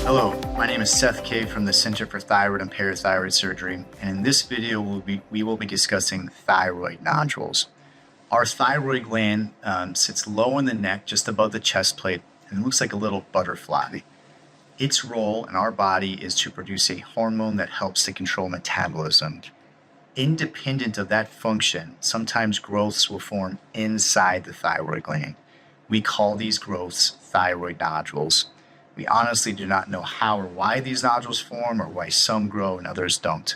Hello, my name is Seth K from the Center for Thyroid and Parathyroid Surgery, and in this video we will be discussing thyroid nodules. Our thyroid gland sits low in the neck, just above the chest plate, and looks like a little butterfly. Its role in our body is to produce a hormone that helps to control metabolism. Independent of that function, sometimes growths will form inside the thyroid gland. We call these growths thyroid nodules. We honestly do not know how or why these nodules form or why some grow and others don't.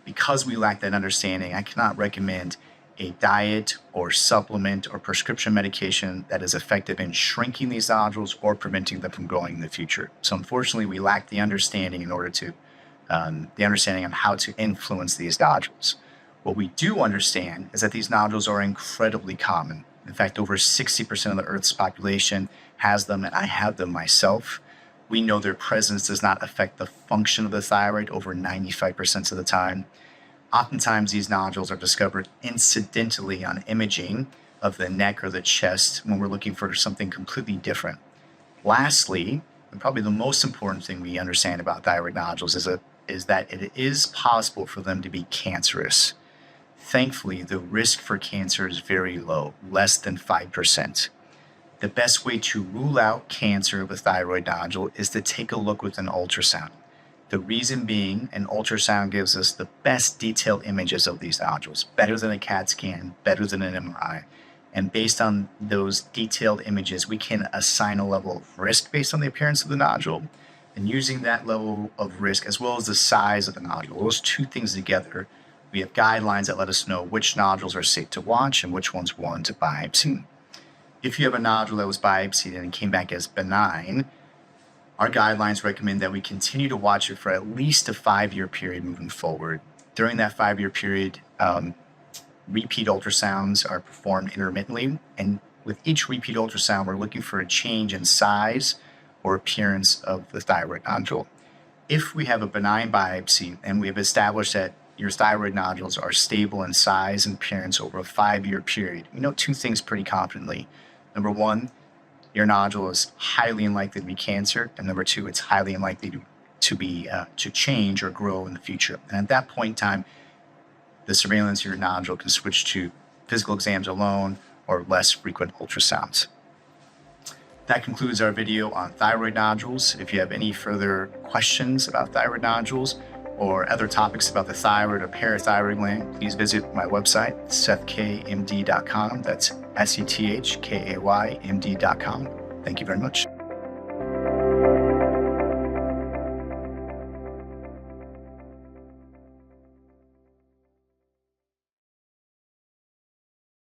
Because we lack that understanding, I cannot recommend a diet or supplement or prescription medication that is effective in shrinking these nodules or preventing them from growing in the future. So unfortunately, we lack the understanding on how to influence these nodules. What we do understand is that these nodules are incredibly common. In fact, over 60% of the Earth's population has them, and I have them myself. We know their presence does not affect the function of the thyroid over 95% of the time. Oftentimes, these nodules are discovered incidentally on imaging of the neck or the chest when we're looking for something completely different. Lastly, and probably the most important thing we understand about thyroid nodules is that it is possible for them to be cancerous. Thankfully, the risk for cancer is very low, less than 5%. The best way to rule out cancer of a thyroid nodule is to take a look with an ultrasound. The reason being, an ultrasound gives us the best detailed images of these nodules, better than a CAT scan, better than an MRI. And based on those detailed images, we can assign a level of risk based on the appearance of the nodule. And using that level of risk, as well as the size of the nodule, those two things together, we have guidelines that let us know which nodules are safe to watch and which ones we want to biopsy. If you have a nodule that was biopsied and it came back as benign, our guidelines recommend that we continue to watch it for at least a 5-year period moving forward. During that 5-year period, repeat ultrasounds are performed intermittently, and with each repeat ultrasound, we're looking for a change in size or appearance of the thyroid nodule. If we have a benign biopsy and we have established that your thyroid nodules are stable in size and appearance over a 5-year period, we know two things pretty confidently. Number one, your nodule is highly unlikely to be cancer, and number two, it's highly unlikely to change or grow in the future. And at that point in time, the surveillance of your nodule can switch to physical exams alone or less frequent ultrasounds. That concludes our video on thyroid nodules. If you have any further questions about thyroid nodules or other topics about the thyroid or parathyroid gland, please visit my website, sethkaymd.com. That's SETHKAYMD.com. Thank you very much.